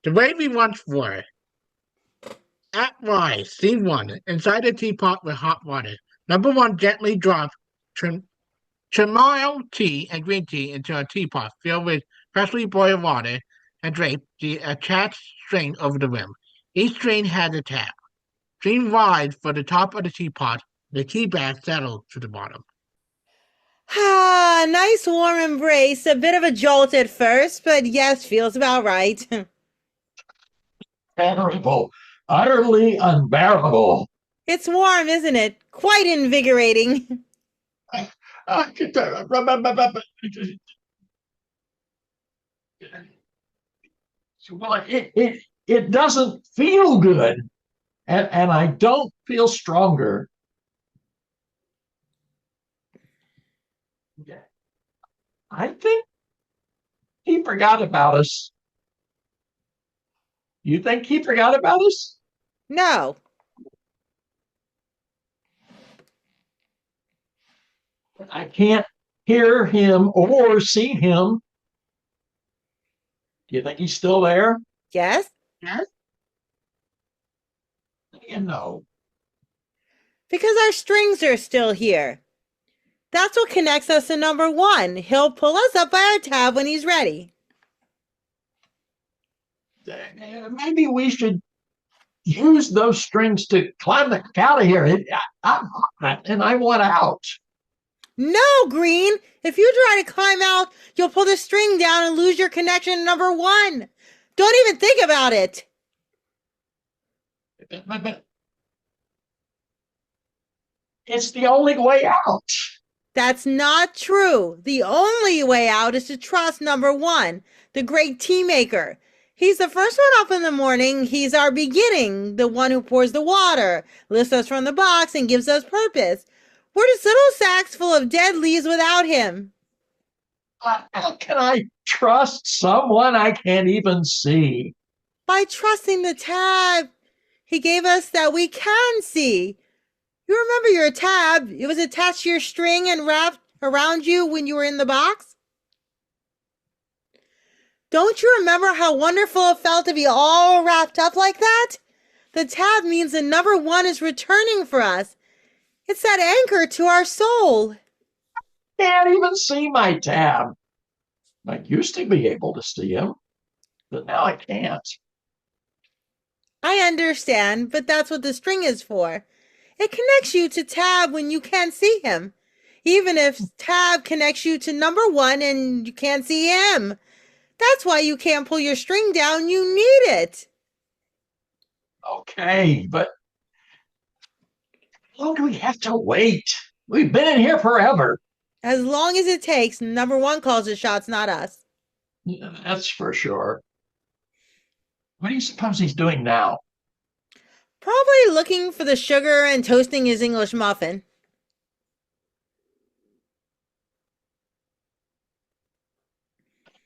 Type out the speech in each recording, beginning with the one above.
The way we once were. At rise, scene one. Inside a teapot with hot water. Number one gently drops ch- chamomile tea and green tea into a teapot filled with freshly boiled water and drape the attached string over the rim. Each string has a tab. String wide for the top of the teapot. The tea bag settled to the bottom. Ah, nice warm embrace. A bit of a jolt at first, but yes, feels about right. Terrible, utterly unbearable. It's warm, isn't it? Quite invigorating. I, I could, well, it doesn't feel good, and I don't feel stronger. I think he forgot about us. You think he forgot about us? No. I can't hear him or see him. Do you think he's still there? Yes? Yes. You know. Because our strings are still here. That's what connects us to number one. He'll pull us up by our tab when he's ready. Maybe we should use those strings to climb the heck out of here. I'm hot and I want out. No, Green! If you try to climb out, you'll pull the string down and lose your connection to number one. Don't even think about it. But it's the only way out. That's not true. The only way out is to trust number one, the great tea maker. He's the first one up in the morning. He's our beginning, the one who pours the water, lifts us from the box, and gives us purpose. We're just little sacks full of dead leaves without him. How can I trust someone I can't even see? By trusting the tab he gave us that we can see. You remember your tab? It was attached to your string and wrapped around you when you were in the box? Don't you remember how wonderful it felt to be all wrapped up like that? The tab means that number one is returning for us. It's that anchor to our soul. Can't even see my tab. I used to be able to see him, but now I can't. I understand, but that's what the string is for. It connects you to tab when you can't see him. Even if tab connects you to number one and you can't see him. That's why you can't pull your string down. You need it. Okay, but how long do we have to wait? We've been in here forever. As long as it takes, number one calls the shots, not us. Yeah, that's for sure. What do you suppose he's doing now? Probably looking for the sugar and toasting his English muffin.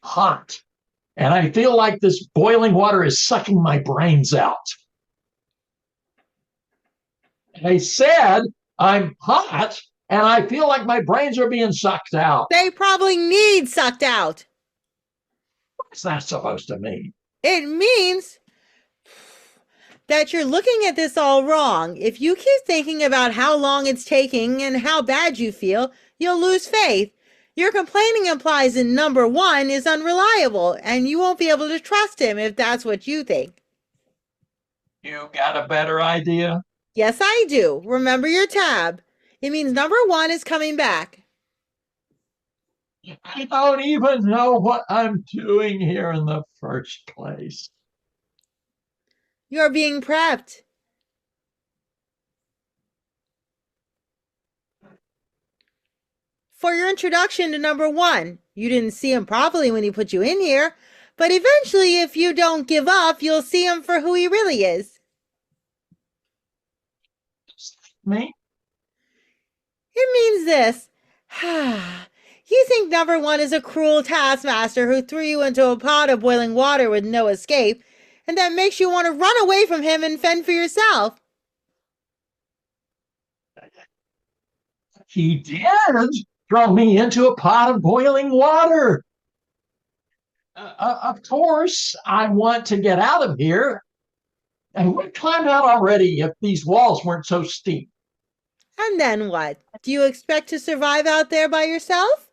Hot. And I feel like this boiling water is sucking my brains out. And I said I'm hot and I feel like my brains are being sucked out. They probably need sucked out. What's that supposed to mean? It means that you're looking at this all wrong. If you keep thinking about how long it's taking and how bad you feel, you'll lose faith. Your complaining implies that number one is unreliable, and you won't be able to trust him if that's what you think. You got a better idea? Yes, I do. Remember your tab. It means number one is coming back. I don't even know what I'm doing here in the first place. You're being prepped. For your introduction to number one. You didn't see him properly when he put you in here, but eventually, if you don't give up, you'll see him for who he really is. Me? It means this. You think number one is a cruel taskmaster who threw you into a pot of boiling water with no escape, and that makes you want to run away from him and fend for yourself. He did throw me into a pot of boiling water. Of course, I want to get out of here. And we climbed out already if these walls weren't so steep. And then what? Do you expect to survive out there by yourself?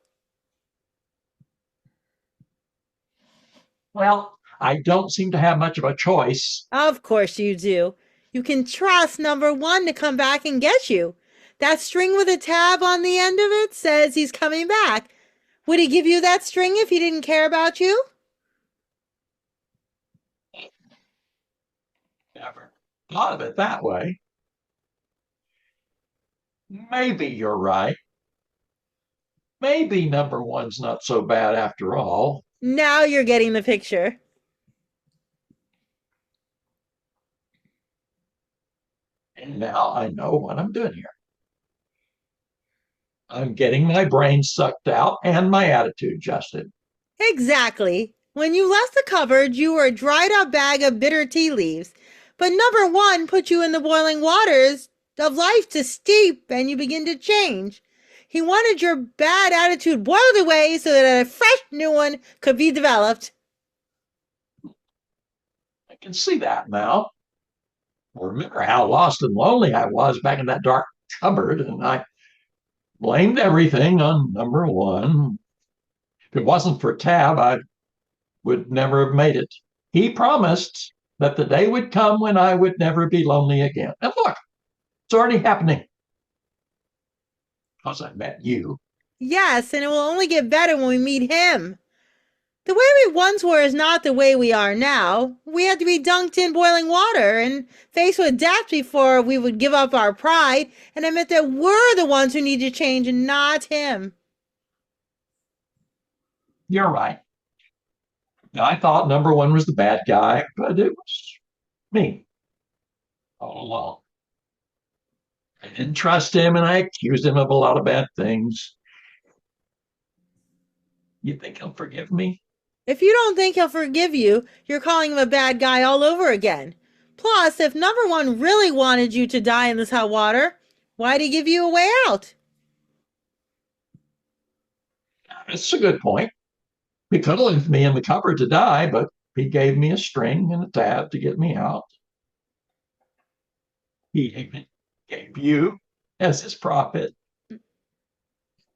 Well, I don't seem to have much of a choice. Of course you do. You can trust number one to come back and get you. That string with a tab on the end of it says he's coming back. Would he give you that string if he didn't care about you? Never thought of it that way. Maybe you're right. Maybe number one's not so bad after all. Now you're getting the picture. And now I know what I'm doing here. I'm getting my brain sucked out and my attitude adjusted. Exactly. When you left the cupboard, you were a dried up bag of bitter tea leaves. But number one put you in the boiling waters of life to steep and you begin to change. He wanted your bad attitude boiled away so that a fresh new one could be developed. I can see that now. I remember how lost and lonely I was back in that dark cupboard, and I blamed everything on number one. If it wasn't for Tab, I would never have made it. He promised that the day would come when I would never be lonely again. And look, it's already happening. Because I met you. Yes, and it will only get better when we meet him. The way we once were is not the way we are now. We had to be dunked in boiling water and faced with death before we would give up our pride and admit that we're the ones who need to change and not him. You're right. I thought number one was the bad guy, but it was me all along. I didn't trust him and I accused him of a lot of bad things. You think he'll forgive me? If you don't think he'll forgive you, you're calling him a bad guy all over again. Plus, if number one really wanted you to die in this hot water, why'd he give you a way out? It's a good point. He could have left me in the cupboard to die, but he gave me a string and a tab to get me out. He gave you as his prophet.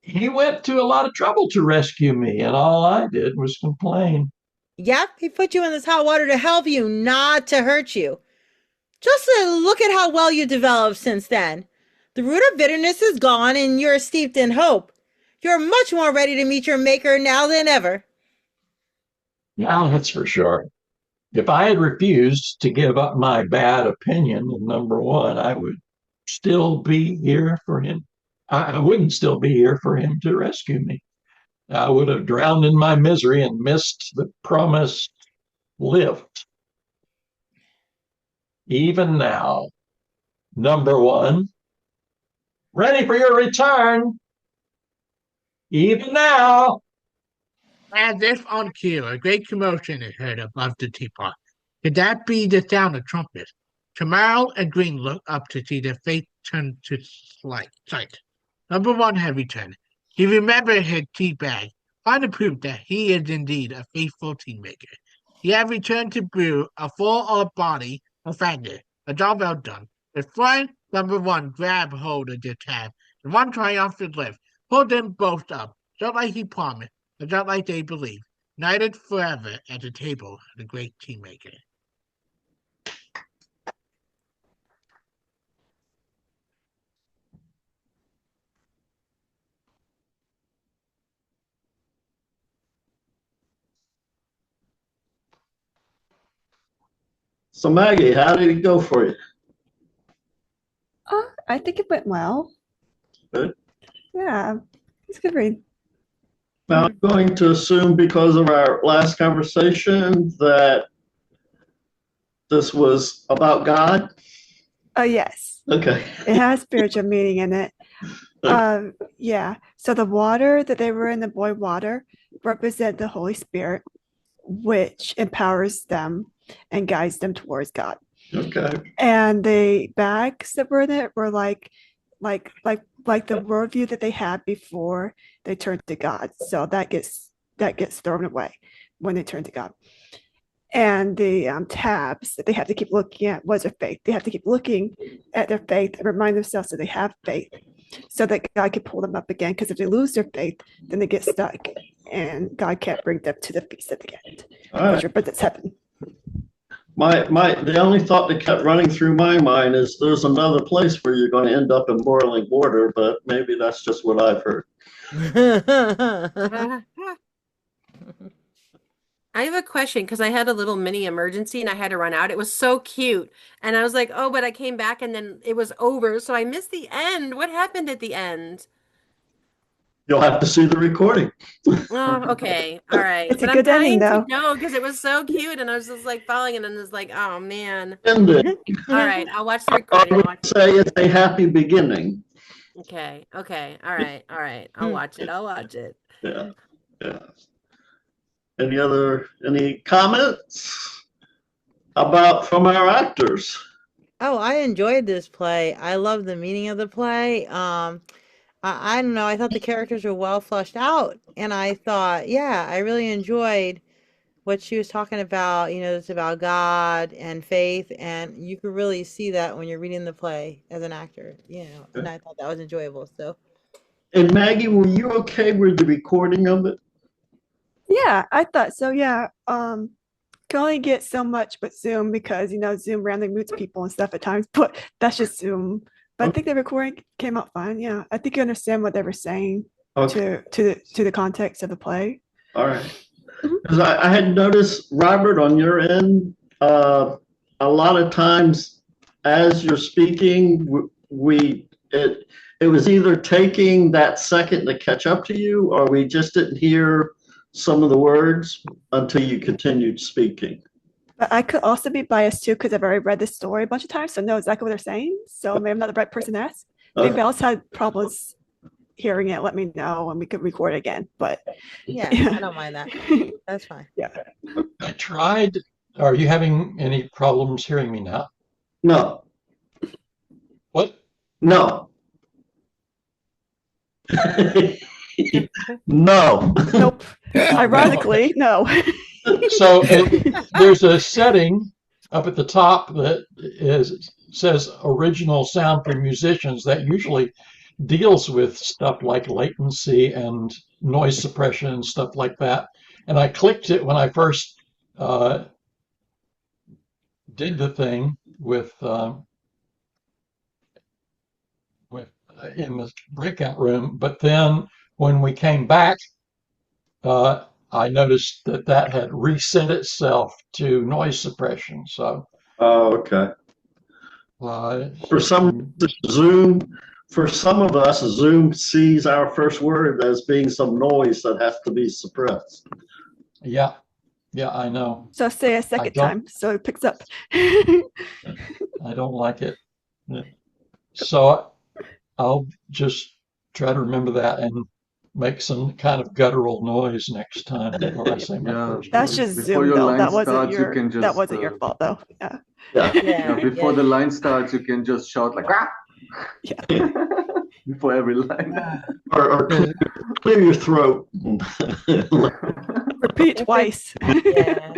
He went to a lot of trouble to rescue me, and all I did was complain. Yep, he put you in this hot water to help you, not to hurt you. Just look at how well you developed since then. The root of bitterness is gone and you're steeped in hope. You're much more ready to meet your maker now than ever. Yeah, that's for sure. If I had refused to give up my bad opinion of number one, I would still be here for him. I wouldn't still be here for him to rescue me. I would have drowned in my misery and missed the promised lift. Even now, number one, ready for your return. Even now. As if on cue, a great commotion is heard above the teapot. Could that be the sound of trumpets? Tomorrow and Green look up to see their fate turn to sight. Number one had returned. He remembered his tea bag, finding proof that he is indeed a faithful tea maker. He had returned to brew a full body of Fagner, a job well done. His friend, number one, grabbed hold of the tab, and one triumphant lift pulled them both up, just like he promised, and just like they believed, united forever at the table of the great tea maker. So Maggie, how did it go for you? I think it went well. Good. Yeah, it's a good read. Now, I'm going to assume because of our last conversation that this was about God. Oh, yes. Okay. It has spiritual meaning in it. Yeah. So the water that they were in, the boiled water, represent the Holy Spirit, which empowers them and guides them towards God. Okay. And the bags that were in it were like the worldview that they had before they turned to God. So that gets thrown away. when they turn to God. And the tabs that they have to keep looking at was their faith. They have to keep looking at their faith and remind themselves that they have faith so that God can pull them up again. Because if they lose their faith, then they get stuck and God can't bring them to the feast at the end, All right. which represents heaven. The only thought that kept running through my mind is there's another place where you're going to end up in boiling water, but maybe that's just what I've heard. I have a question because I had a little mini emergency and I had to run out. It was so cute. And I was like, oh, but I came back and then it was over. So I missed the end. What happened at the end? You'll have to see the recording. Oh, okay. All right. It's a But good I'm ending, dying though. to know because it was so cute and I was just like following it and I was like, oh man. Ending. All right. I'll watch the I recording. I'll would watch say it's a happy beginning. Okay. Okay. All right. All right. I'll watch it. I'll watch it. Yeah. Yeah. Any comments from our actors? Oh, I enjoyed this play. I love the meaning of the play. I don't know. I thought the characters were well fleshed out, and I thought, yeah, I really enjoyed what she was talking about. It's about God and faith, and you could really see that when you're reading the play as an actor. And I thought that was enjoyable. So, And Maggie, were you okay with the recording of it? Yeah, I thought so. Yeah. Can only get so much but Zoom because Zoom randomly mutes people and stuff at times, but that's just Zoom. But I think the recording came out fine. Yeah. I think you understand what they were saying Okay. to the context of the play. All right. Because I had noticed, Robert, on your end, a lot of times as you're speaking, it was either taking that second to catch up to you, or we just didn't hear some of the words until you continued speaking. But I could also be biased too because I've already read this story a bunch of times, so I know exactly what they're saying. So maybe I'm not the right person to ask. If anybody else had problems hearing it, let me know and we could record it again. But yeah, I don't mind that. That's fine. Yeah. I tried. Are you having any problems hearing me now? No. What? No. No. Nope. Ironically, no. So there's a setting up at the top that says original sound for musicians that usually deals with stuff like latency and noise suppression and stuff like that. And I clicked it when I first did the thing with in the breakout room. But then when we came back, I noticed that had reset itself to noise suppression. So, okay. For some of us, Zoom sees our first word as being some noise that has to be suppressed. Yeah, I know. So say a second time so it picks up. I don't like it. So I'll just try to remember that and make some kind of guttural noise next time before I say my first That's word. just Before Zoom your though. line That wasn't starts, you your can just, that wasn't your fault though. Yeah. Yeah. Before the line starts, you can just shout like, "Ah!" Yeah. Before every line. Or clear your throat. Repeat twice. Yeah.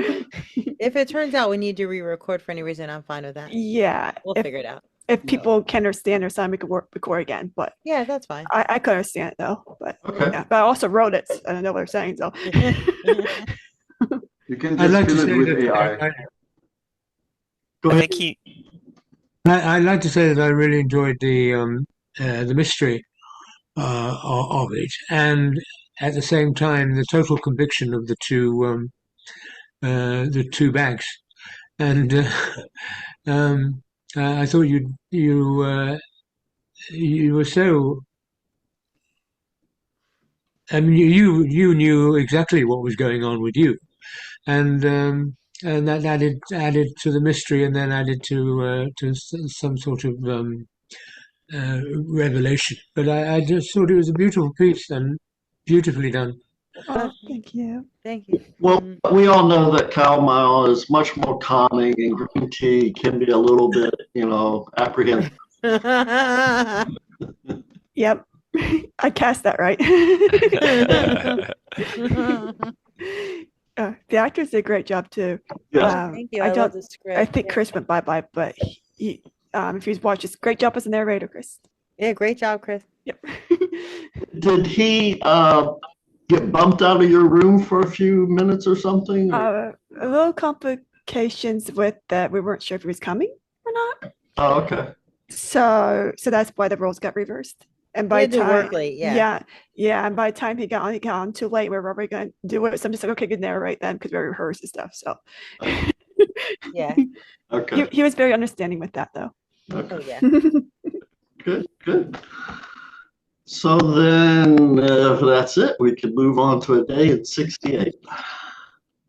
If it turns out we need to re-record for any reason, I'm fine with that. Yeah. We'll figure it out. If people can understand or something, we could record again. But yeah, that's fine. I could understand it though. But Okay. yeah, but I also wrote it and I know what they're saying. So You can I'd just like to fill say it with that AI. Go I ahead. think he, I'd like to say that I really enjoyed the mystery of it, and at the same time the total conviction of the two bags. And I thought you were so. I mean, you knew exactly what was going on with you, and that added to the mystery, and then added to some sort of revelation. But I just thought it was a beautiful piece and beautifully done. thank you. Thank you. Well, we all know that cow mile is much more calming, and green tea can be a little bit, apprehensive. Yep. I cast that right. The actors did a great job too. Yeah. Thank you. I I love don't. the script. I think Yeah. Chris went bye, but if he's watching, great job as a narrator, Chris. Yeah, great job, Chris. Yep. Did he get bumped out of your room for a few minutes or something? Or- A little complications with that. We weren't sure if he was coming or not. Oh, okay. So that's why the roles got reversed. And He by had to time, work late, yeah. yeah. And by the time he got on too late. We were already going to do it. So I'm just like, okay, good narrate then because we rehearsed and stuff. So Yeah. Okay. he was very understanding with that though. Oh, yeah. Good. So then, if that's it, we can move on to a day at 68.